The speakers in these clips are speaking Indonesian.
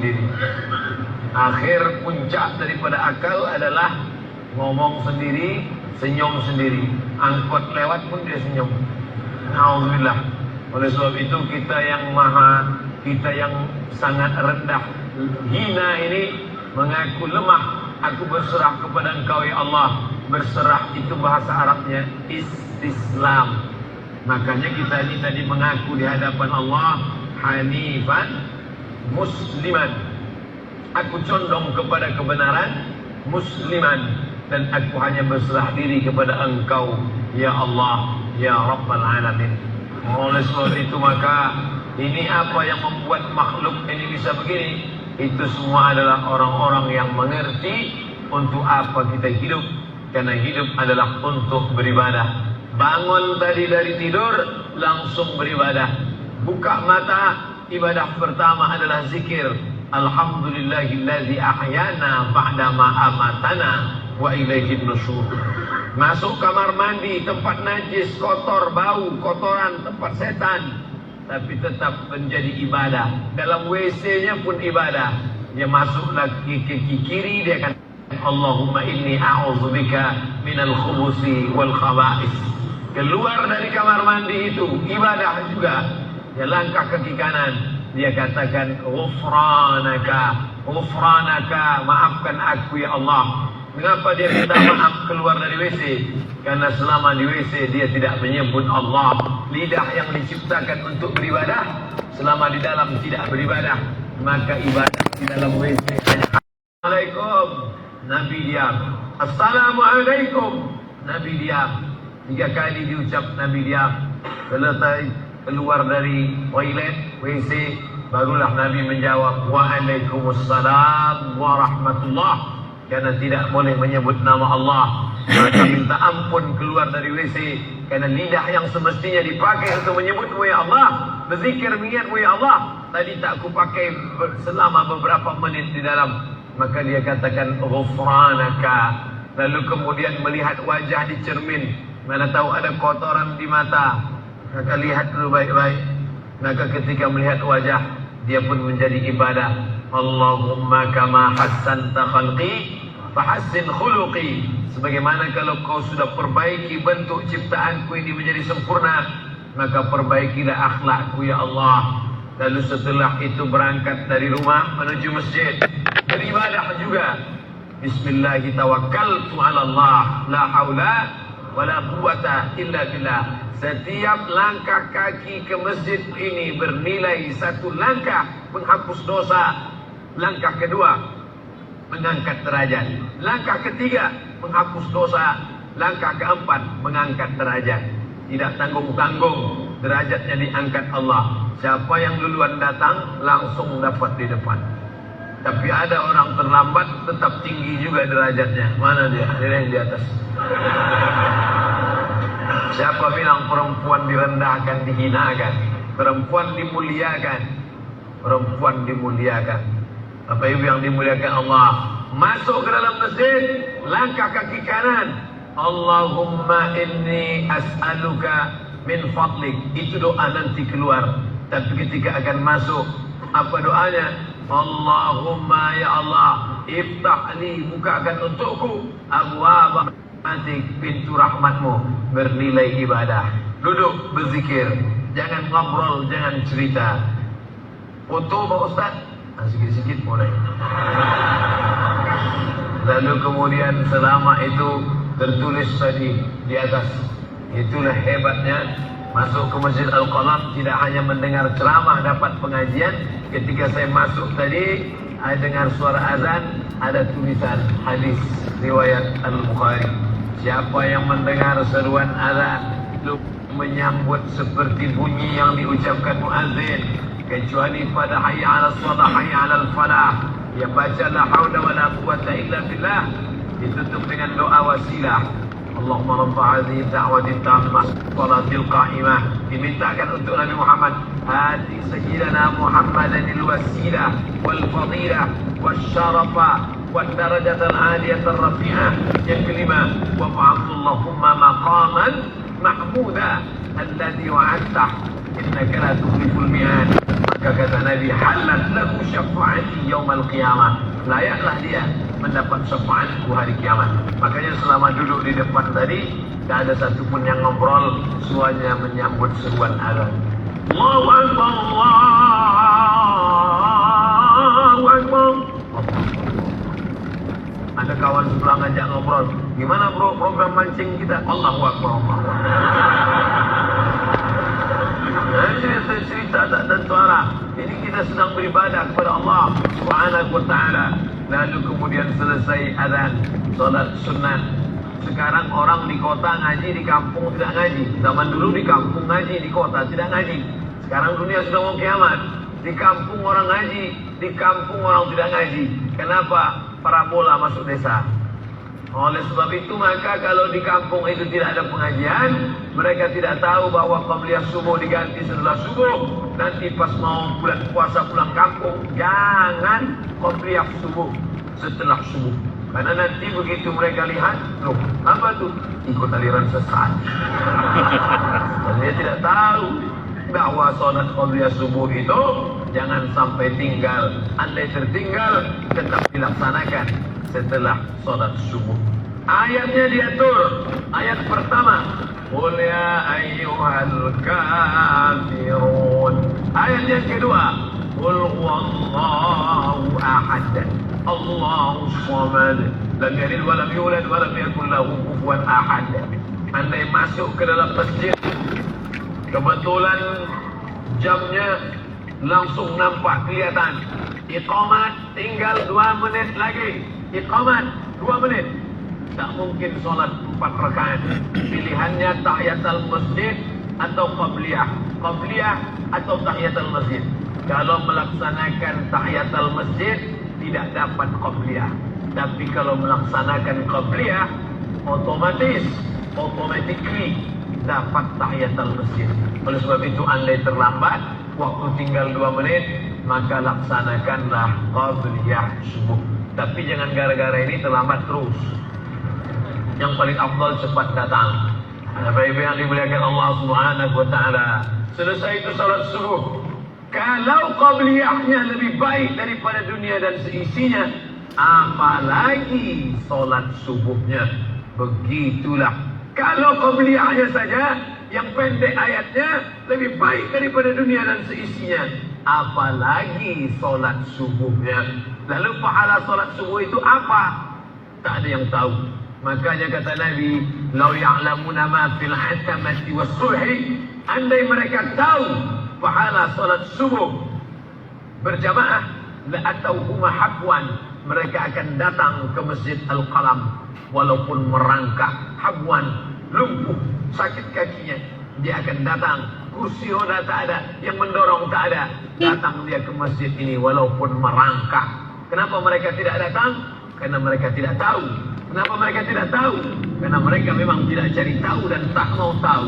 sendiri. Akhir puncak daripada akal adalah ngomong sendiri, senyum sendiri. Angkot lewat pun dia senyum. Alhamdulillah. Oleh sebab itu kita yang sangat rendah, hina ini mengaku lemah. Aku berserah kepada Engkau ya Allah. Berserah itu bahasa Arabnya istislam. Makanya kita ini tadi mengaku di hadapan Allah hanifan musliman. Aku condong kepada kebenaran, musliman, dan aku hanya berserah diri kepada Engkau ya Allah ya Rabbal Alamin. Oleh sebab itu maka ini apa yang membuat makhluk ini bisa begini? Itu semua adalah orang-orang yang mengerti untuk apa kita hidup. Karena hidup adalah untuk beribadah. Bangun tadi dari tidur, langsung beribadah. Buka mata, ibadah pertama adalah zikir. Alhamdulillahillazi ahyana ba'dama amatana wa ilaihin nusyur. Masuk kamar mandi, tempat najis, kotor, bau, kotoran, tempat setan, tapi tetap menjadi ibadah. Dalam WC-nya pun ibadah. Dia masuk lagi ke kiri, dia akan Allahumma inni a'udzubika minal khubusi wal khaba'is. Keluar dari kamar mandi itu ibadah juga. Dia langkah kaki kanan, dia katakan ghufranaka, ghufranaka, maafkan aku ya Allah. Mengapa dia minta maaf keluar dari WC? Karena selama di WC dia tidak menyebut Allah. Lidah yang diciptakan untuk beribadah, selama di dalam tidak beribadah, maka ibadah di dalam WC hanya Assalamualaikum, Nabi diam. Assalamualaikum, Nabi diam. 3 kali diucap, Nabi diam. Selesai keluar dari toilet, WC, barulah Nabi menjawab Waalaikumsalam warahmatullah. Karena tidak boleh menyebut nama Allah, maka minta ampun keluar dari WC. Karena lidah yang semestinya dipakai untuk menyebutmu ya Allah, berzikir mengingatmu ya Allah, tadi tak aku pakai selama beberapa menit di dalam. Maka dia katakan ghufranaka. Lalu kemudian melihat wajah di cermin, mana tahu ada kotoran di mata, maka lihat dulu baik-baik. Maka ketika melihat wajah, dia pun menjadi ibadah. Allahumma kama hassanta khalqi fahassin khuluqi. Sebagaimana kalau kau sudah perbaiki bentuk ciptaanku ini menjadi sempurna, maka perbaikilah akhlakku ya Allah. Lalu setelah itu berangkat dari rumah menuju masjid, beribadah juga. Bismillahi tawakkaltu ala Allah, la haula wala quwata illa billah. Setiap langkah kaki ke masjid ini bernilai 1 langkah menghapus dosa. Langkah kedua mengangkat derajat. Langkah ketiga menghapus dosa. Langkah keempat mengangkat derajat. Tidak tanggung-tanggung, derajatnya diangkat Allah. Siapa yang duluan datang langsung dapat di depan. Tapi ada orang terlambat tetap tinggi juga derajatnya. Mana dia? Dia yang di atas. Siapa bilang perempuan direndahkan, dihinakan? Perempuan dimuliakan. Perempuan dimuliakan. Bapak Ibu yang dimuliakan Allah, masuk ke dalam masjid, langkah kaki kanan, Allahumma inni as'aluka min fadlik. Itu doa nanti keluar. Tapi ketika akan masuk, apa doanya? Allahumma ya Allah, iftah li, bukakan untukku abwaab rahmatik, pintu rahmatmu. Bernilai ibadah. Duduk berzikir, jangan ngobrol, jangan cerita. Foto Pak Ustaz, sikit-sikit mulai. Lalu kemudian selama itu tertulis tadi di atas. Itulah hebatnya masuk ke Masjid Al-Qalam, tidak hanya mendengar ceramah, dapat pengajian. Ketika saya masuk tadi, saya dengar suara azan, ada tulisan hadis riwayat Al-Bukhari. Siapa yang mendengar seruan azan lalu menyambut seperti bunyi yang diucapkan muazzin, kecuali pada hayya 'alas shalah, hayya 'alal falah, dia baca la haula wala quwwata illa billah, ditutup dengan doa wasilah. Allahumma rabb hadhihi da'wati tammah salatil qa'imah, dimintakan untuk Nabi Muhammad, hadi sayyidina Muhammadan al-wasilah wal fadilah wasyarafa wad darajatal 'aliyatar rafi'ah. Yang kelima, wa ba'athallahumma maqaman mahmuda alladhi wa'adtah. innaka la tukhliful mi'ad. Maka kata Nabi, halat lahu syafa'ati yaumal qiyamah. Layaklah dia mendapat syafaatku hari kiamat. Makanya selama duduk di depan tadi, tak ada satupun yang ngobrol, semuanya menyambut seruan azan. Allahu Akbar, Allahu Akbar. Ada kawan sebelah ngajak ngobrol, gimana bro program mancing kita? Allahu Akbar, Allahu Akbar. Cerita tak tentu arah. Ini kita sedang beribadah kepada Allah Subhanahu wa ta'ala. Lalu kemudian selesai azan, solat sunat. Sekarang orang di kota ngaji, di kampung tidak ngaji. Zaman dulu di kampung ngaji, di kota tidak ngaji. Sekarang dunia sudah mau kiamat. Di kampung orang ngaji, di kampung orang tidak ngaji. Kenapa? Parabola masuk desa. Oleh sebab itu maka kalau di kampung itu tidak ada pengajian, mereka tidak tahu bahwa qabliyah subuh diganti setelah subuh. Nanti pas mau bulan puasa pulang kampung, jangan qabliyah subuh setelah subuh. Karena nanti begitu mereka lihat, loh apa tuh? Ikut aliran sesat. Dan dia tidak tahu bahwa sholat qabliyah subuh itu jangan sampai tinggal. Andai tertinggal, tetap dilaksanakan setelah sholat subuh. Ayatnya diatur. Ayat pertama, qul ya ayyuhal kafirun. Ayat yang kedua, qul huwallahu ahad, Allahus samad, lam yalid wa lam yulad wa lam yakul lahu kufuwan ahad. Andai masuk ke dalam masjid, kebetulan jamnya langsung nampak kelihatan. Iqamat tinggal 2 menit lagi. Iqamat 2 menit. Tak mungkin solat 4 rakaat. Pilihannya tahiyatul masjid atau qabliyah. Qabliyah atau tahiyatul masjid. Kalau melaksanakan tahiyatul masjid tidak dapat qabliyah. Tapi kalau melaksanakan qabliyah automatically dapat tahiyatul masjid. Oleh sebab itu andai terlambat, waktu tinggal 2 menit, maka laksanakanlah qabliyah subuh. Tapi jangan gara-gara ini terlambat terus. Yang paling afdal cepat datang. Bapak Ibu yang dimuliakan Allah Subhanahu wa ta'ala, selesai itu salat subuh. Kalau qabliyahnya lebih baik daripada dunia dan seisinya, apalagi salat subuhnya. Begitulah. Kalau qabliyahnya saja yang pendek ayatnya lebih baik daripada dunia dan seisinya, apalagi solat subuhnya. Lalu pahala solat subuh itu apa? Tak ada yang tahu. Makanya kata Nabi, "Lau ya'lamuna ma fil hatamati was-subhi." Andai mereka tahu pahala solat subuh berjamaah, la atauhuma habwan, mereka akan datang ke Masjid Al-Qalam walaupun merangkak. Habwan, lumpuh, sakit kakinya, dia akan datang. Kursi roda tak ada, yang mendorong tak ada, datang dia ke masjid ini walaupun merangkak. Kenapa mereka tidak datang? Karena mereka tidak tahu. Kenapa mereka tidak tahu? Karena mereka memang tidak cari tahu dan tak mau tahu.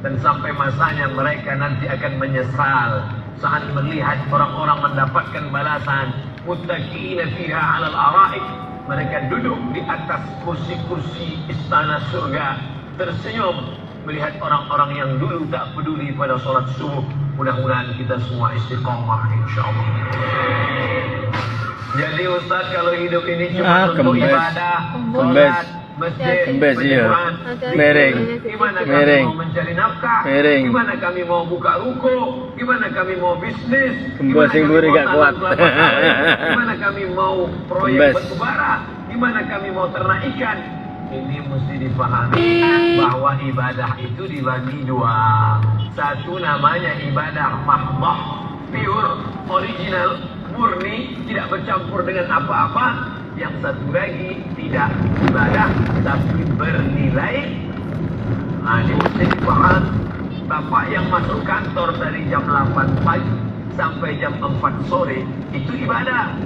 Dan sampai masanya mereka nanti akan menyesal saat melihat orang-orang mendapatkan balasan. Muttaqina fiha 'alal ara'ik. Mereka duduk di atas kursi-kursi istana surga, tersenyum melihat orang-orang yang dulu tak peduli pada sholat subuh. Mudah-mudahan kita semua istiqamah insyaallah. Jadi Ustaz, kalau hidup ini cuma untuk ibadah, sholat, masjid, penyembahan, mereng, gimana kami mau mencari nafkah? Gimana kami mau buka ruko? Gimana kami mau bisnis? Gimana kami mau tanam kelapa sawit? Gimana kami mau proyek batubara? Gimana kami mau ternak ikan? Ini mesti dipahami bahwa ibadah itu dibagi 2. Satu namanya ibadah mahdah, pure, original, murni, tidak bercampur dengan apa-apa. Yang satu lagi tidak ibadah tapi bernilai. Ini mesti dipahami. Bapak yang masuk kantor dari jam 8 pagi sampai jam 4 sore itu ibadah.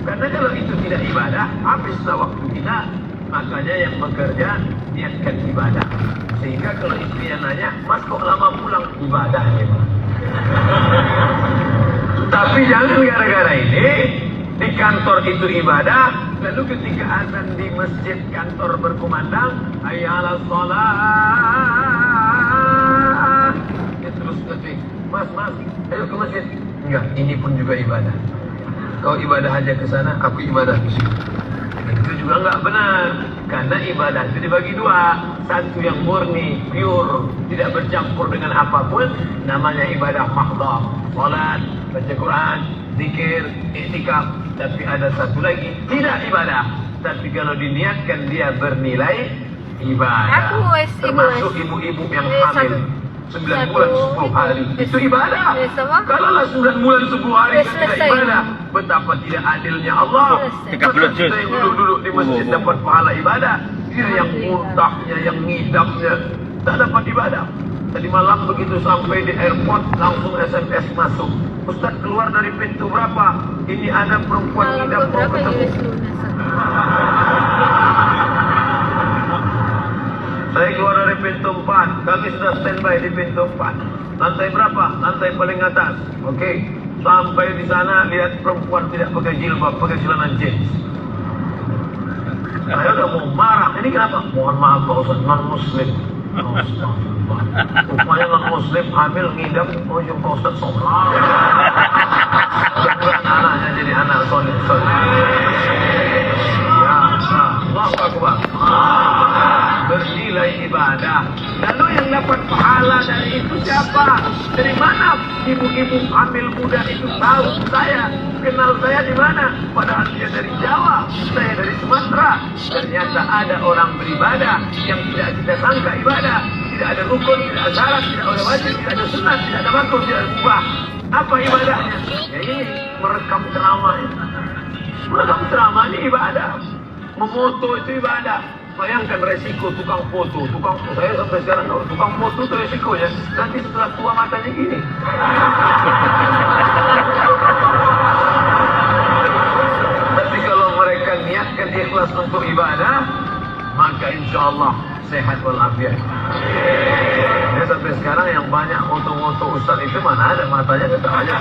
Karena kalau itu tidak ibadah, habislah waktu kita. Makanya yang bekerja niatkan ibadah. Sehingga kalau istrinya nanya, "Mas kok lama pulang?" Ibadah memang. Tapi jangan gara-gara ini di kantor itu ibadah, lalu ketika azan di masjid kantor berkumandang, hayya 'alas shalah, Mas, ayo ke masjid. Enggak, ini pun juga ibadah. Kau ibadah aja ke sana, aku ibadah ke sini. Itu juga enggak benar. Karena ibadah itu dibagi dua. Satu yang murni, pure, tidak bercampur dengan apapun, namanya ibadah mahdhah. Salat, baca Quran, zikir, iktikaf. Tapi ada satu lagi, tidak ibadah. Tapi kalau diniatkan dia bernilai ibadah. Termasuk ibu-ibu yang hamil 9 bulan 10 hari. Itu ibadah. Kalaulah 9 bulan 10 hari itu tidak ibadah, betapa tidak adilnya Allah. Saya duduk-duduk di masjid dapat pahala ibadah. Dia yang muntahnya, yang ngidamnya tak dapat ibadah. Tadi malam begitu sampai di airport langsung SMS masuk. Ustaz keluar dari pintu berapa? Ini ada perempuan ngidam mau ketemu. Saya keluar dari pintu 4. Kami sudah standby di pintu 4. Lantai berapa? Lantai paling atas. Oke. Sampai di sana lihat perempuan tidak pakai jilbab, pakai celana jeans. Saya udah mau marah. Ini kenapa? Mohon maaf Pak Ustaz, non-muslim. Astagfirullah. Rupanya non-muslim hamil ngidam. Oh ya Pak Ustaz, sombong. Bukan anaknya jadi anak solid. Ya, Allahu Akbar. Bernilai ibadah. Lalu yang dapat pahala dari itu siapa? Dari mana ibu-ibu hamil muda itu tahu saya? Kenal saya di mana? Padahal dia dari Jawa, saya dari Sumatera. Ternyata ada orang beribadah yang tidak kita sangka ibadah. Tidak ada rukun, tidak ada syarat, tidak ada wajib, tidak ada sunat, tidak ada makruh, tidak ada mubah. Apa ibadahnya? Ya ini merekam ceramah. Merekam ceramah ini ibadah. Memoto itu ibadah. Bayangkan resiko tukang foto. Saya sampai sekarang tahu tukang foto itu resikonya. Nanti setelah tua matanya gini. Tapi kalau mereka niatkan ikhlas untuk ibadah, maka insya Allah sehat walafiat. Ya sampai sekarang yang banyak foto-foto ustaz itu mana ada matanya tetap aja.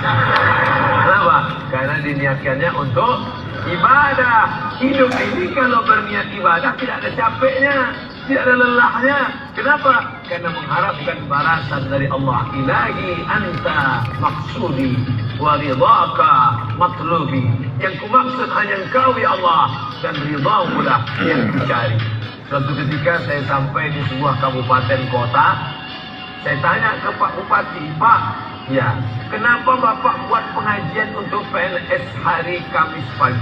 Kenapa? Karena diniatkannya untuk ibadah. Hidup ini kalau berniat ibadah tidak ada capeknya, tidak ada lelahnya. Kenapa? Karena mengharapkan balasan dari Allah. Ilahi anta maksudi wa ridhaka matlubi. Yang kumaksud hanya Engkau ya Allah, dan ridhamu lah yang dicari. Suatu ketika saya sampai di sebuah kabupaten kota, saya tanya ke Pak Bupati, Pak, ya, kenapa Bapak buat pengajian untuk PNS hari Kamis pagi?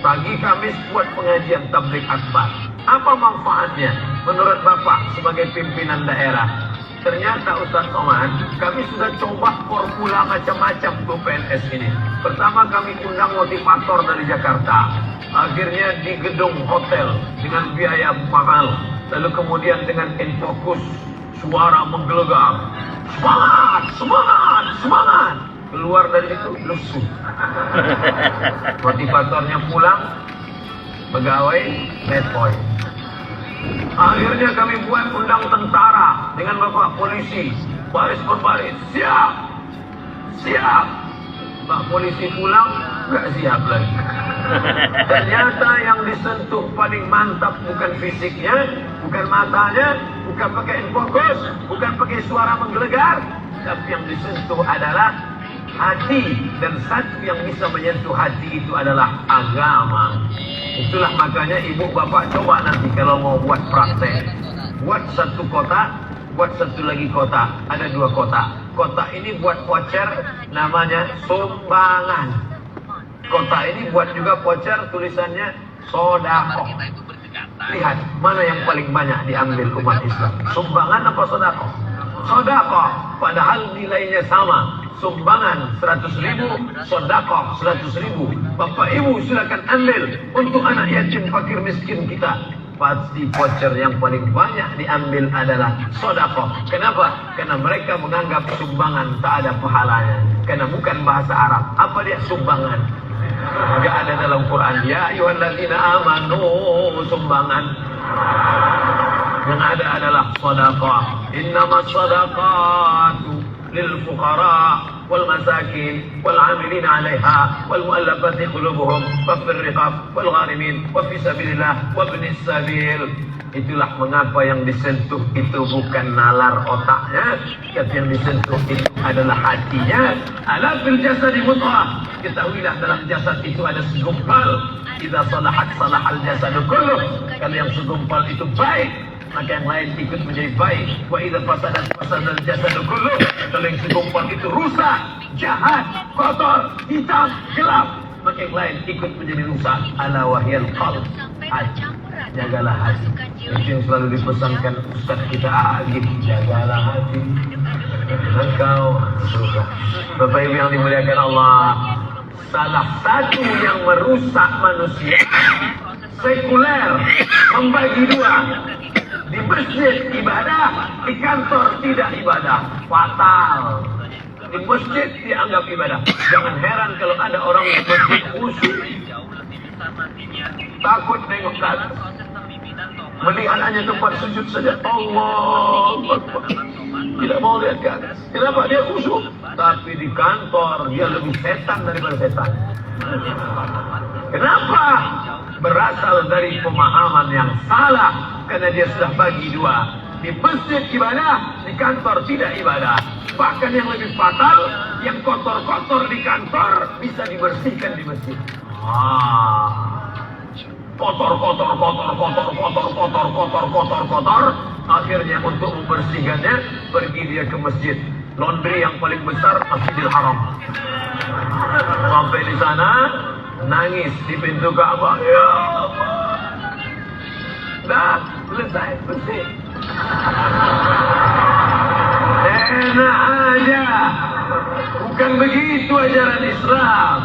Pagi Kamis buat pengajian tabligh akbar. Apa manfaatnya menurut Bapak sebagai pimpinan daerah? Ternyata Ustaz Somad, kami sudah coba formula macam-macam untuk PNS ini. Pertama kami undang motivator dari Jakarta. Akhirnya di gedung hotel dengan biaya mahal. Lalu kemudian dengan infokus suara menggelegar. Semangat, semangat, semangat. Keluar dari itu lusuh. Motivatornya pulang, pegawai netpoint. Akhirnya kami buat undang tentara dengan bapak polisi, baris per baris, siap, siap. Pak polisi pulang, nggak siap lagi. Ternyata yang disentuh paling mantap bukan fisiknya, bukan matanya, bukan pakai infokus, bukan pakai suara menggelegar, tapi yang disentuh adalah hati. Dan satu yang bisa menyentuh hati itu adalah agama. Itulah makanya ibu bapak coba nanti kalau mau buat praktek, buat satu kota, buat satu lagi kota. Ada 2 kota. Kota ini buat voucher namanya sumbangan. Kota ini buat juga voucher tulisannya sodakoh. Lihat mana yang paling banyak diambil umat Islam, sumbangan apa sodakoh? Sodakoh, padahal nilainya sama. Sumbangan 100.000, sodakoh 100.000. Bapak ibu silakan ambil untuk anak yatim fakir miskin kita. Pasti voucher yang paling banyak diambil adalah sodakoh. Kenapa? Karena mereka menganggap sumbangan tak ada pahalanya. Karena bukan bahasa Arab. Apa dia sumbangan? Enggak ada dalam Quran. Ya ayyuhalladzina amanu, sumbangan. Yang ada adalah sodakoh. Innamas sodaqatu lil fuqara والمساكين والعاملين عليها والمؤلفة قلوبهم وفي الرقاب والغارمين وفي سبيل الله وابن السبيل. Itulah mengapa yang disentuh itu bukan nalar otaknya, tapi yang disentuh itu adalah hatinya. Ala fil jasadi mudghah. Ketahuilah dalam jasad itu ada segumpal. Idza salahat salahal jasadu kulluh. Kalau yang segumpal itu baik, maka yang lain ikut menjadi baik. Wa idza fasadat fasadal jasadu kulluh. Kalau yang segumpal itu rusak, jahat, kotor, hitam, gelap, maka yang lain ikut menjadi rusak. Ala wahyal qalb. Hati. Jagalah hati. Itu yang selalu dipesankan Ustaz kita Agib. Jagalah hati. Engkau surga. Bapak Ibu yang dimuliakan Allah, salah satu yang merusak manusia sekuler, membagi dua. Di masjid ibadah, di kantor tidak ibadah. Fatal. Di masjid dianggap ibadah. Jangan heran kalau ada orang di masjid khusyuk, takut nengok ke atas, melihat hanya tempat sujud saja. Allah Akbar. Tidak mau lihat ke atas. Kenapa? Dia khusyuk. Tapi di kantor dia lebih setan daripada setan. Kenapa? Berasal dari pemahaman yang salah. Karena dia sudah bagi dua. Di masjid ibadah, di kantor tidak ibadah. Bahkan yang lebih fatal, yang kotor-kotor di kantor bisa dibersihkan di masjid. Kotor. Akhirnya untuk membersihkannya, pergi dia ke masjid. Laundry yang paling besar, Masjidil Haram. Sampai di sana, nangis di pintu Ka'bah. Ya Allah. Dah selesai bersih. Enak aja. Bukan begitu ajaran Islam.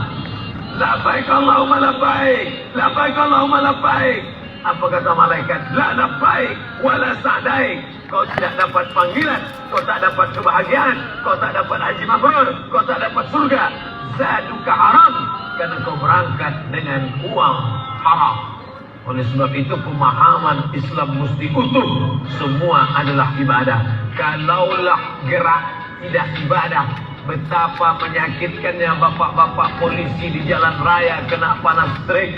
Labbaik Allahumma labbaik, labbaik Allahumma labbaik. Apa kata malaikat? La labbaik wala sa'daik. Kau tidak dapat panggilan, kau tak dapat kebahagiaan, kau tak dapat haji mabrur, kau tak dapat surga. Zaduka haram, karena kau berangkat dengan uang haram. Oleh sebab itu pemahaman Islam mesti utuh. Semua adalah ibadah. Kalaulah gerak tidak ibadah, betapa menyakitkannya bapak-bapak polisi di jalan raya kena panas terik.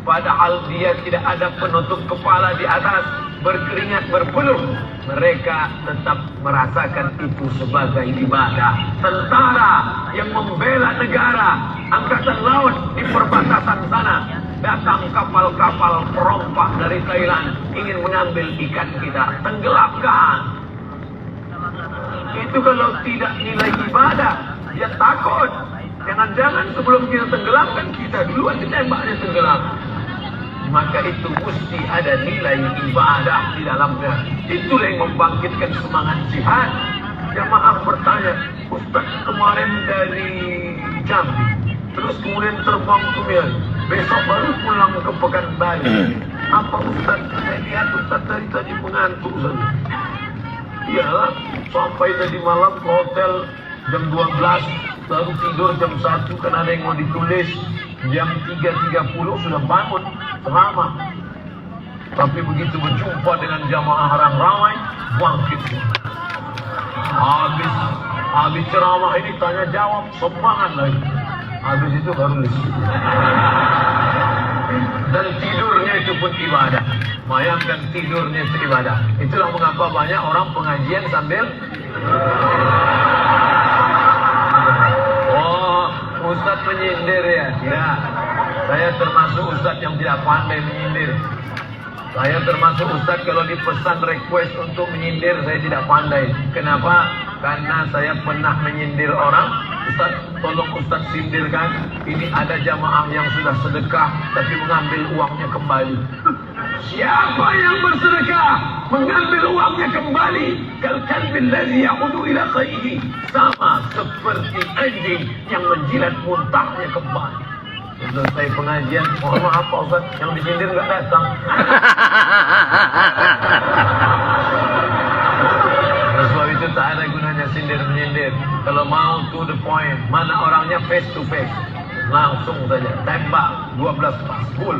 Padahal dia tidak ada penutup kepala di atas, berkeringat berpeluh. Mereka tetap merasakan itu sebagai ibadah. Tentara yang membela negara, angkatan laut di perbatasan sana, datang kapal-kapal perompak dari Thailand ingin mengambil ikan kita, tenggelamkan. Itu kalau tidak nilai ibadah, dia takut. Jangan-jangan sebelum kita tenggelamkan, kita duluan ditembaknya tenggelam. Maka itu mesti ada nilai ibadah di dalamnya. Itulah yang membangkitkan semangat jihad. Jamaah bertanya, Ustaz kemarin dari Jambi, terus kemudian terbang ke Mian, besok baru pulang ke Pekanbaru. Apa Ustaz? Saya lihat Ustaz dari tadi mengantuk saja. Iyalah, sampai tadi malam ke hotel jam 12, baru tidur jam 1 karena ada yang mau ditulis. Jam 3.30 sudah bangun ceramah. Tapi begitu berjumpa dengan jamaah orang ramai, bangkit. Habis ceramah ini tanya jawab, semangat lagi. Habis itu baru listrik. Dan tidurnya itu pun ibadah. Bayangkan tidurnya itu ibadah. Itulah mengapa banyak orang pengajian sambil Ustaz menyindir ya? Ya, saya termasuk Ustaz yang tidak pandai menyindir. Saya termasuk Ustaz kalau dipesan request untuk menyindir, saya tidak pandai. Kenapa? Karena saya pernah menyindir orang. Ustaz, tolong Ustaz sindirkan. Ini ada jamaah yang sudah sedekah tapi mengambil uangnya kembali. Siapa yang bersedekah mengambil uangnya kembali, kalkalbil ladzi ya'udu ila qayhi, sama seperti anjing yang menjilat muntahnya kembali. Selesai pengajian, mohon maaf Pak Ustaz, yang disindir nggak datang. Sebab itu tak ada gunanya sindir menyindir. Kalau mau to the point, mana orangnya face to face, langsung saja tembak 12 pas full.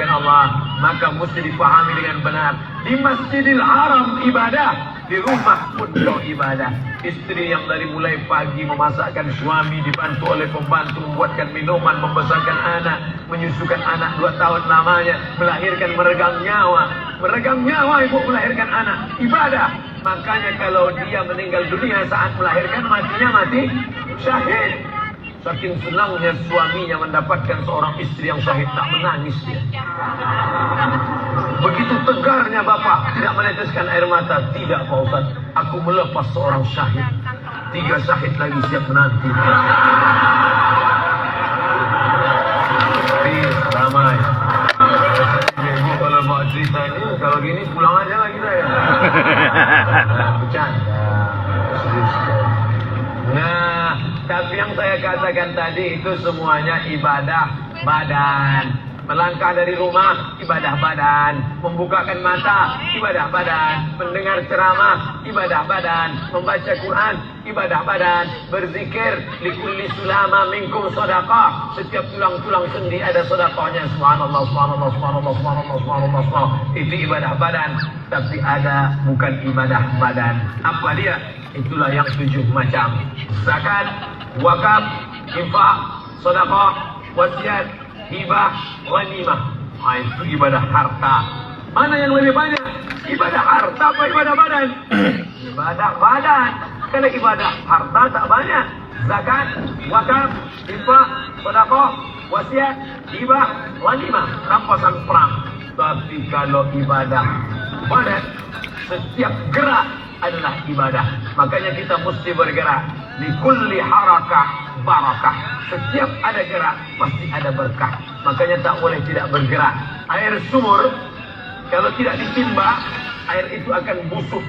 Allah, maka mesti dipahami dengan benar. Di Masjidil Haram ibadah, Di rumah pun kau ibadah. Istri yang dari mulai pagi memasakkan suami, dibantu oleh pembantu, membuatkan minuman, membesarkan anak, menyusukan anak 2 tahun lamanya, melahirkan, meregang nyawa. Meregang nyawa ibu melahirkan anak, ibadah. Makanya kalau dia meninggal dunia saat melahirkan, matinya mati syahid. Saking senangnya suaminya mendapatkan seorang istri yang syahid, tak menangis dia. Begitu tegarnya bapak, tidak meneteskan air mata. Tidak Pak Ustaz, aku melepas seorang syahid, 3 syahid lagi siap menanti. Ramai. Ibu kalau mau cerita ini, kalau gini pulang aja lah kita ya. Bercanda. Nah, tapi yang saya katakan tadi itu semuanya ibadah badan. Melangkah dari rumah, ibadah badan. Membukakan mata, ibadah badan. Mendengar ceramah, ibadah badan. Membaca Quran, ibadah badan. Berzikir, likulli sulama minkum sedekah. Setiap tulang-tulang sendi ada sedekahnya. Subhanallah, subhanallah, subhanallah, subhanallah, subhanallah, subhanallah. Itu ibadah badan. Tapi ada bukan ibadah badan. Apa dia? Itulah yang 7 macam. Zakat, wakaf, infak, sedekah, wasiat, hibah, ghanimah. Itu ibadah harta. Mana yang lebih banyak? Ibadah harta apa ibadah badan? Ibadah badan. Karena ibadah harta tak banyak. Zakat, wakaf, infak, sedekah, wasiat, hibah, ghanimah, rampasan perang. Tapi kalau ibadah badan, setiap gerak adalah ibadah. Makanya kita mesti bergerak. Di kulli harakah barakah. Setiap ada gerak pasti ada berkah. Makanya tak boleh tidak bergerak. Air sumur kalau tidak ditimba, air itu akan busuk,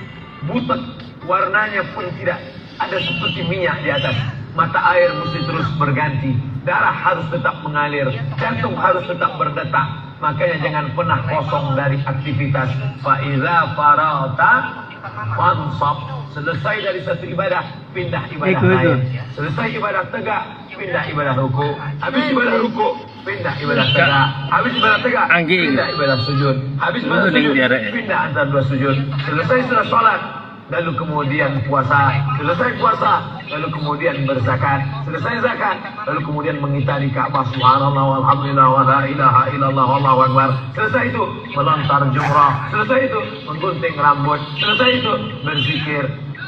butek, warnanya pun tidak ada seperti minyak di atas. Mata air mesti terus berganti. Darah harus tetap mengalir, jantung harus tetap berdetak. Makanya jangan pernah kosong dari aktivitas. Fa iza farata fansab. Selesai dari satu ibadah, pindah ibadah lain. Selesai ibadah tegak, pindah ibadah ruku. Habis ibadah ruku, pindah ibadah tegak. Habis ibadah tegak, pindah ibadah sujud. Habis ibadah sujud, pindah antara 2 sujud. Selesai sudah sholat, lalu kemudian puasa. Selesai puasa, lalu kemudian berzakat. Selesai zakat, lalu kemudian mengitari Ka'bah. Subhanallah walhamdulillah wa la ilaha illallah wallahu akbar. Selesai itu melontar jumrah. Selesai itu menggunting rambut. Selesai itu berzikir.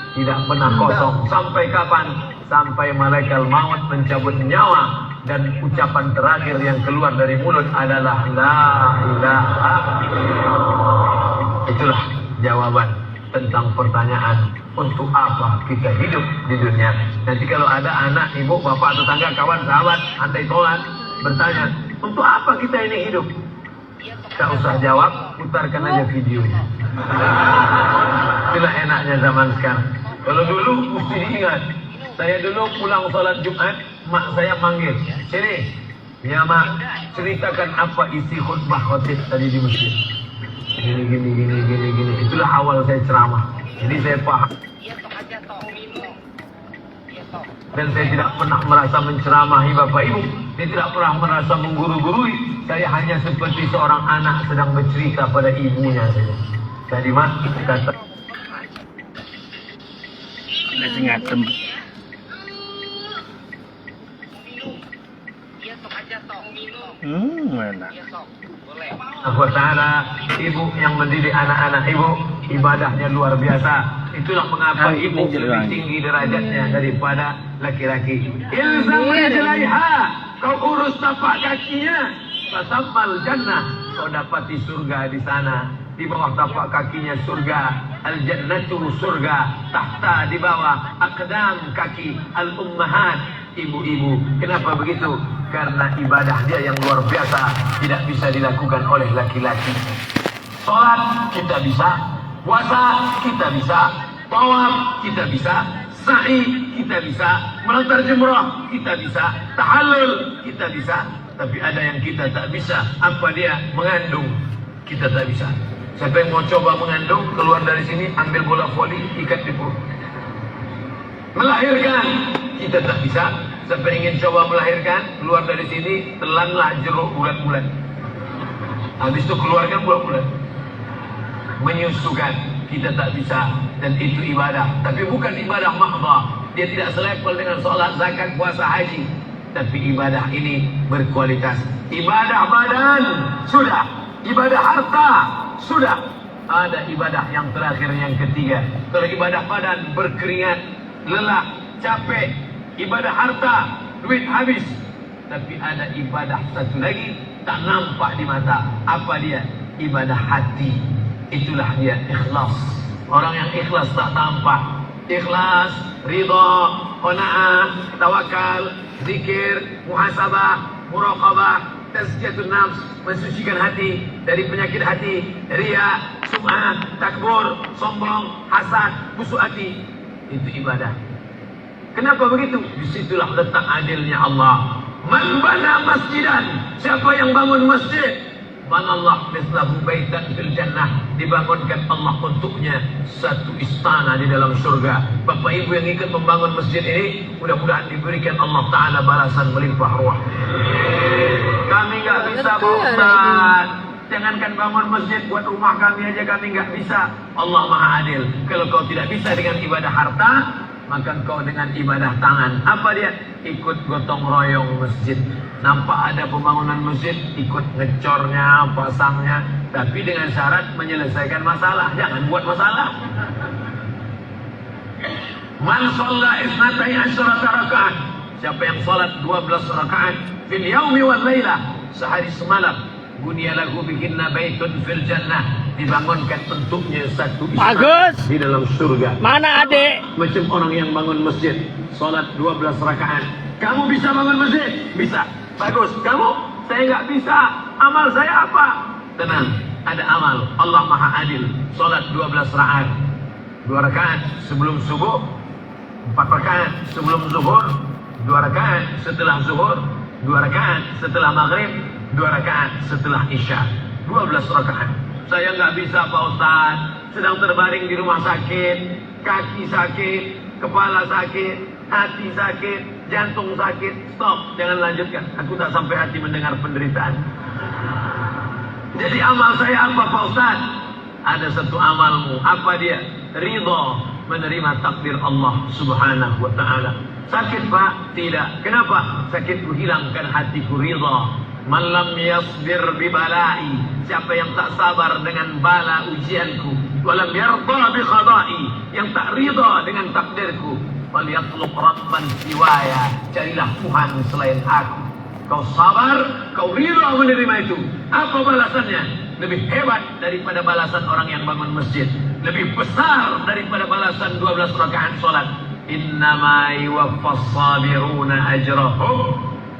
Tidak pernah kosong. Sampai kapan? Sampai malaikat maut mencabut nyawa dan ucapan terakhir yang keluar dari mulut adalah la ilaha illallah. Itulah jawaban tentang pertanyaan untuk apa kita hidup di dunia. Nanti kalau ada anak, ibu, bapak, tetangga, kawan, sahabat, andai tolan bertanya, untuk apa kita ini hidup? Tak usah jawab, putarkan aja videonya. Itulah enaknya zaman sekarang. Kalau dulu mesti diingat. Saya dulu pulang sholat Jumat, mak saya manggil, sini, ya mak, ceritakan apa isi khutbah khotib tadi di masjid. Gini. Itulah awal saya ceramah. Jadi saya paham. Dan saya tidak pernah merasa menceramahi bapak ibu. Saya tidak pernah merasa mengguru-gurui. Saya hanya seperti seorang anak sedang bercerita pada ibunya saja. Tadi mak kata. Ngatem. Enak. Allah Ta'ala, ibu yang mendidik anak-anak ibu, ibadahnya luar biasa. Itulah mengapa ibu lebih tinggi derajatnya daripada laki-laki. Ilzam rijlaiha, kau urus tapak kakinya, fasammal jannah, kau dapati surga di sana. Di bawah tapak kakinya surga, al-jannatu surga, tahta di bawah aqdam kaki al-ummahat, ibu-ibu. Kenapa begitu? Karena ibadah dia yang luar biasa tidak bisa dilakukan oleh laki-laki. Salat kita bisa, puasa kita bisa, tawaf kita bisa, sa'i kita bisa, melontar jumrah kita bisa, tahallul kita bisa. Tapi ada yang kita tak bisa. Apa dia? Mengandung. Kita tak bisa. Siapa yang mau coba mengandung, keluar dari sini, ambil bola voli, ikat di perut. Melahirkan, kita tak bisa. Siapa yang ingin coba melahirkan, keluar dari sini, telanlah jeruk bulat-bulat. Habis itu keluarkan bulat-bulat. Menyusukan. kita tak bisa. Dan itu ibadah, tapi bukan ibadah mahdhah. Dia tidak selevel dengan sholat, zakat, puasa, haji. Tapi ibadah ini berkualitas. Ibadah badan sudah, ibadah harta sudah. Ada ibadah yang terakhir, yang ketiga. Kalau ibadah badan berkeringat, lelah, capek. Ibadah harta, duit habis. Tapi ada ibadah satu lagi, tak nampak di mata. Apa dia? Ibadah hati. Itulah dia ikhlas. Orang yang ikhlas tak tampak. Ikhlas, ridha, qanaah, tawakal, zikir, muhasabah, muraqabah, tazkiyatun nafs, mensucikan hati dari penyakit hati, riya, sum'ah, takbur, sombong, hasad, busuk hati. Itu ibadah. Kenapa begitu? Disitulah letak adilnya Allah. Man bana masjidan, siapa yang bangun masjid, banallah mislahu baitan fil jannah, dibangunkan Allah untuknya satu istana di dalam surga. Bapak ibu yang ikut membangun masjid ini, mudah-mudahan diberikan Allah Ta'ala balasan melimpah ruah. Kami nggak bisa Pak Ustaz, jangankan bangun masjid, buat rumah kami aja kami nggak bisa. Allah Maha Adil. Kalau kau tidak bisa dengan ibadah harta, maka kau dengan ibadah tangan. Apa dia? Ikut gotong royong masjid. Nampak ada pembangunan masjid, ikut ngecornya, pasangnya, tapi dengan syarat menyelesaikan masalah. Jangan buat masalah. Man shalla isnatai asyarata rakaat, siapa yang salat 12 rakaat fil yaumi wal lailah, sehari semalam, bunya lahu bihinna baitun fil jannah, dibangunkan untuknya satu istana di dalam surga. Mana adik? Macam orang yang bangun masjid, salat 12 rakaat. Kamu bisa bangun masjid? Bisa. Bagus. Kamu? Saya nggak bisa. Amal saya apa? Tenang, ada amal. Allah Maha Adil. Salat 12 rakaat. 2 rakaat sebelum subuh, 4 rakaat sebelum zuhur, 2 rakaat setelah zuhur, 2 rakaat setelah maghrib, 2 rakaat setelah isya. 12 rakaat. Saya nggak bisa Pak Ustaz. Sedang terbaring di rumah sakit, kaki sakit, kepala sakit, hati sakit, jantung sakit. Stop, jangan lanjutkan. Aku tak sampai hati mendengar penderitaan. Jadi amal saya apa Pak Ustaz? Ada satu amalmu. Apa dia? Ridha, menerima takdir Allah Subhanahu wa Ta'ala. Sakit Pak? Tidak. Kenapa? Sakitku hilangkan hatiku ridha. Man lam yasbir bibalai, siapa yang tak sabar dengan bala ujianku, walam yarda bi qada'i, yang tak ridha dengan takdirku, falyatlub rabban siwaya, carilah Tuhan selain aku. Kau sabar, kau ridha menerima itu. Apa balasannya? Lebih hebat daripada balasan orang yang bangun masjid, lebih besar daripada balasan 12 rakaat salat. Innama yuwaffas sabiruna ajrahum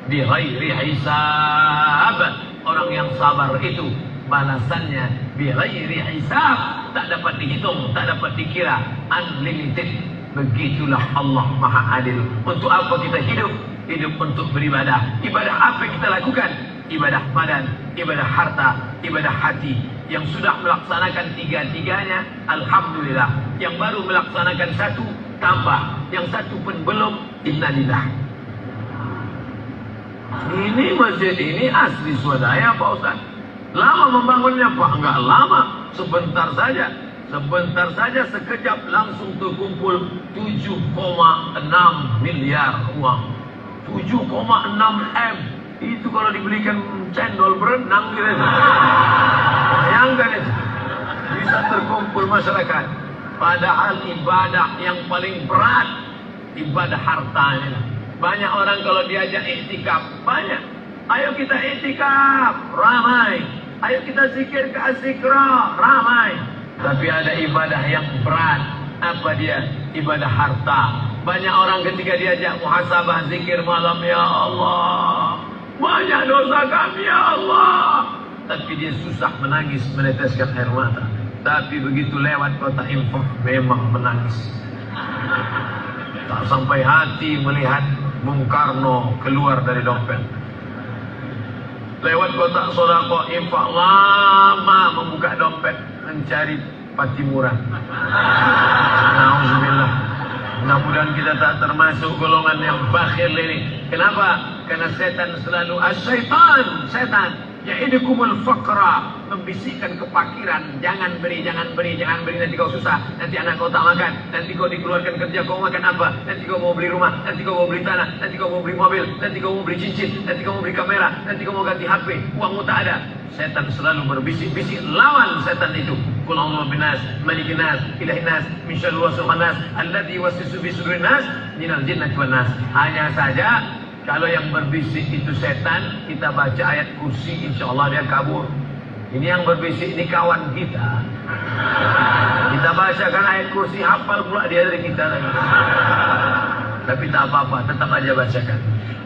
bighairi hisab. Orang yang sabar itu balasannya bighairi hisab, tak dapat dihitung, tak dapat dikira, unlimited. Begitulah Allah Maha Adil. Untuk apa kita hidup? Hidup untuk beribadah. Ibadah apa yang kita lakukan? Ibadah badan, ibadah harta, ibadah hati. Yang sudah melaksanakan tiga-tiganya, alhamdulillah. Yang baru melaksanakan satu, tambah. Yang satu pun belum, innalillah. Ini masjid ini asli swadaya Pak Ustaz. Lama membangunnya Pak? Enggak lama, sebentar saja. Sebentar saja, sekejap langsung terkumpul 7,6 miliar uang. 7,6 M. Itu kalau dibelikan cendol berenang gitu. Bayangkan itu. Bisa terkumpul masyarakat. Padahal ibadah yang paling berat, ibadah hartanya. Banyak orang kalau diajak iktikaf, banyak. Ayo kita iktikaf, ramai. Ayo kita zikir ke Azikra, ramai. Tapi ada ibadah yang berat. Apa dia? Ibadah harta. Banyak orang ketika diajak muhasabah zikir malam, ya Allah, banyak dosa kami ya Allah. Tapi dia susah menangis, meneteskan air mata. Tapi begitu lewat kota infak, memang menangis. Tak sampai hati melihat Bung Karno keluar dari dompet. Lewat kotak sodako infak, lama membuka dompet mencari Patimura. Nauzubillah. Mudah-mudahan kita tak termasuk golongan yang bakhil ini. Kenapa? Karena setan selalu setan ya'idukumul faqra, membisikkan kepakiran. Jangan beri, jangan beri, jangan beri, nanti kau susah, nanti anak kau tak makan, nanti kau dikeluarkan kerja, kau makan apa, nanti kau mau beli rumah, nanti kau mau beli tanah, nanti kau mau beli mobil, nanti kau mau beli cincin, nanti kau mau beli kamera, nanti kau mau ganti HP, uangmu tak ada. Setan selalu berbisik-bisik, lawan setan itu. Qul a'udzu binas, malikin nas, ilahin nas, min syarri waswasil nas, alladzi yuwaswisu fi sudurin nas, minal jinnati wan nas. Hanya saja kalau yang berbisik itu setan, kita baca ayat kursi, insya Allah dia kabur. Ini yang berbisik ini kawan kita. Kita bacakan ayat kursi, hafal pula dia dari kita lagi. Tapi tak apa-apa, tetap aja bacakan.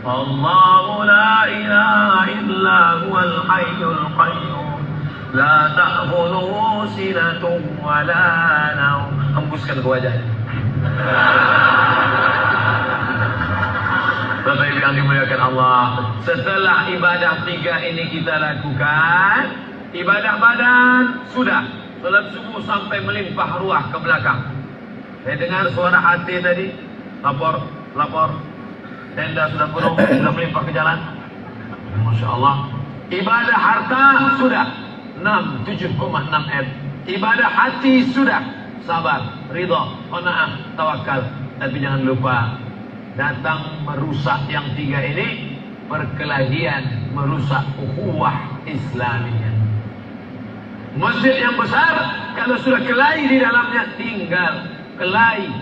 Allahu la ilaha illa huwal hayyul qayyum, la ta'khudhuhu sinatun wa la nawm. Hembuskan ke wajahnya. Bapak Ibu yang dimuliakan Allah, setelah ibadah 3 ini kita lakukan, ibadah badan sudah, salat subuh sampai melimpah ruah ke belakang. Saya dengar suara hati tadi, lapor, tenda sudah penuh, sudah melimpah ke jalan. Masya Allah. Ibadah harta sudah 7,6 M. Ibadah hati sudah, sabar, ridha, qanaah, tawakal. Tapi jangan lupa, datang merusak yang 3 ini, perkelahian, merusak ukhuwah Islamiyah. Masjid yang besar, kalau sudah kelahi di dalamnya, tinggal kelahi,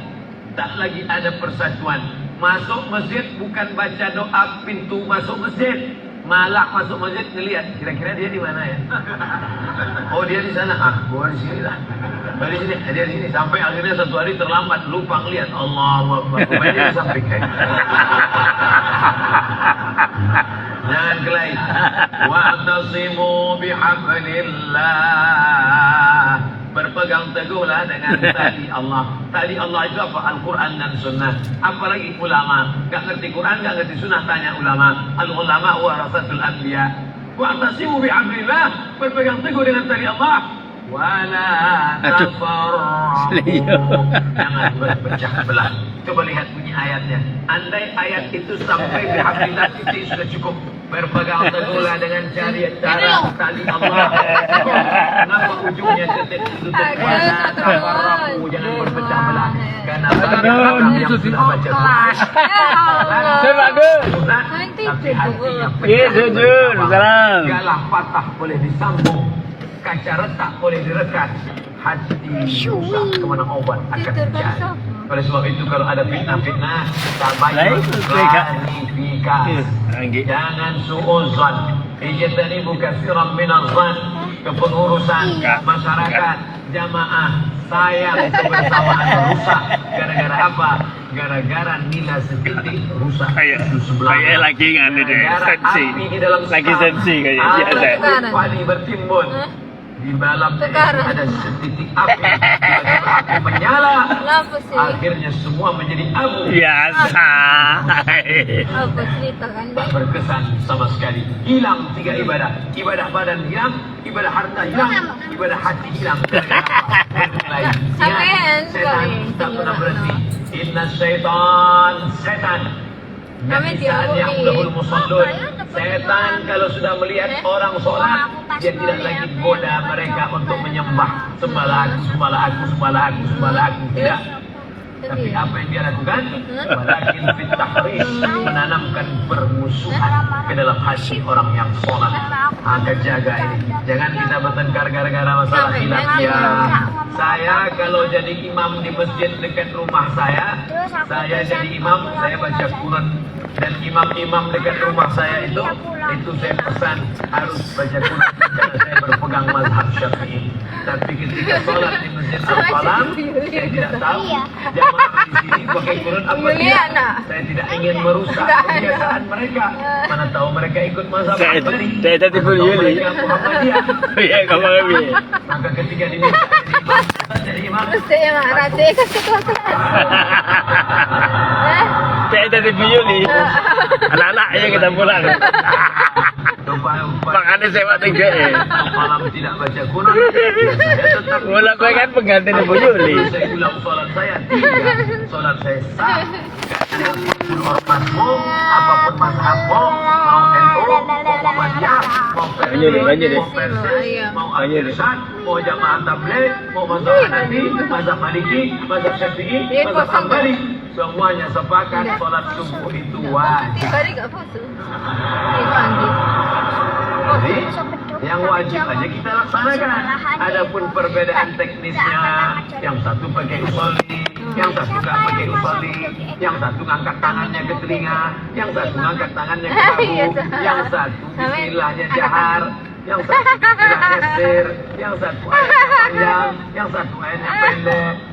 tak lagi ada persatuan. Masuk masjid bukan baca doa pintu masuk masjid, malah masuk masjid ngelihat kira-kira dia di mana ya. Oh dia di sana, gua di sini lah. Di sini, dia di sini, sampai akhirnya satu hari terlambat, lupa ngelihat. Allahu Akbar, dia di samping. Jangan kelahi. Wa'tasimu bihablillah, berpegang teguhlah dengan tali Allah. Tali Allah itu apa? Al-Quran dan Sunnah. Apalagi ulama, gak ngerti Quran, gak ngerti Sunnah, tanya ulama. Al-ulama warasatul anbiya. Wa'tasimu bihablillah, berpegang teguh dengan tali Allah. Wala tafarraqu, jangan berpecah belah. Coba lihat bunyi ayatnya. Andai ayat itu sampai bihablillah titik sudah cukup. Berpegang teguhlah dengan cara tali Allah. Kenapa ujungnya titik tutup? Wala tafarraqu, jangan berpecah belah. Karena orang yang sudah baca Quran, tapi hatinya pecah. Galah patah boleh disambung, kaca retak boleh direkat, hati rusak kemana obat akan terjadi. Oleh sebab itu kalau ada fitnah-fitnah, tabayyun, klarifikasi, jangan su'uzan, ijtanibu katsiran minaz zan, kepengurusan masyarakat, jamaah, sayang kebersamaan rusak. Gara-gara apa? Gara-gara nilai setitik rusak. Kayak lagi kan ini sensi. Lagi sensi kayak biasa. Padi bertimbun. Di dalam ada setitik api, tiba-tiba api menyala, akhirnya semua menjadi abu. Biasa. Apa cerita kan? Tak berkesan sama sekali. Hilang 3 ibadah. Ibadah badan hilang, ibadah harta hilang, ibadah hati hilang. Setan tak pernah berhenti. Inna syaitan, setan. Setan kalau sudah melihat orang sholat, dia tidak lagi goda mereka untuk menyembah sembahlah aku. Tidak. Tapi apa yang dia lakukan? Walakin fit tahris, menanamkan permusuhan ke dalam hati orang yang sholat. Maka jaga ini. Jangan kita bertengkar gara-gara masalah khilafiyah. Saya kalau jadi imam di masjid dekat rumah saya jadi imam, saya baca Quran. Dan imam-imam dekat rumah saya itu saya pesan harus baca Quran karena saya berpegang mazhab Syafi'i. Tapi ketika sholat di masjid Al-Falam, saya tidak tahu jamaah di sini pakai Quran apa tidak. Saya tidak ingin merusak kebiasaan mereka. Mana tahu mereka ikut mazhab Hambali. Saya tadi Yuli. Muhammadiyah. Iya, kamu lebih. Maka ketika diminta jadi imam, Mesti yang rajin ke sekolah. Saya tadi Yuli. Anak-anaknya kita pulang. Makanya saya waktu itu malam tidak baca Quran. Saya tetap mulai gue kan pengganti Ibu Yuli. Saya ulang sholat saya 3. Sholat saya sah. Apapun ormasmu, apapun mazhabmu, mau NU, mau Muhammadiyah, mau lanjut. mau persis, mau Lanjut. al-irsyad, mau jamaah tabligh, mau mazhab Hanafi, mazhab Maliki, mazhab Syafi'i, mazhab Hambali, semuanya sepakat sholat subuh itu wajib. Hari nggak puasa. Itu mandi. Jadi yang wajib aja kita laksanakan. Adapun perbedaan teknisnya, yang satu pakai usolli, yang satu nggak pakai usolli, yang satu ngangkat tangannya ke telinga, yang satu ngangkat tangannya ke bahu, yang satu istilahnya jahar, yang satu istilahnya sir, yang satu ayatnya panjang, yang satu ayatnya pendek.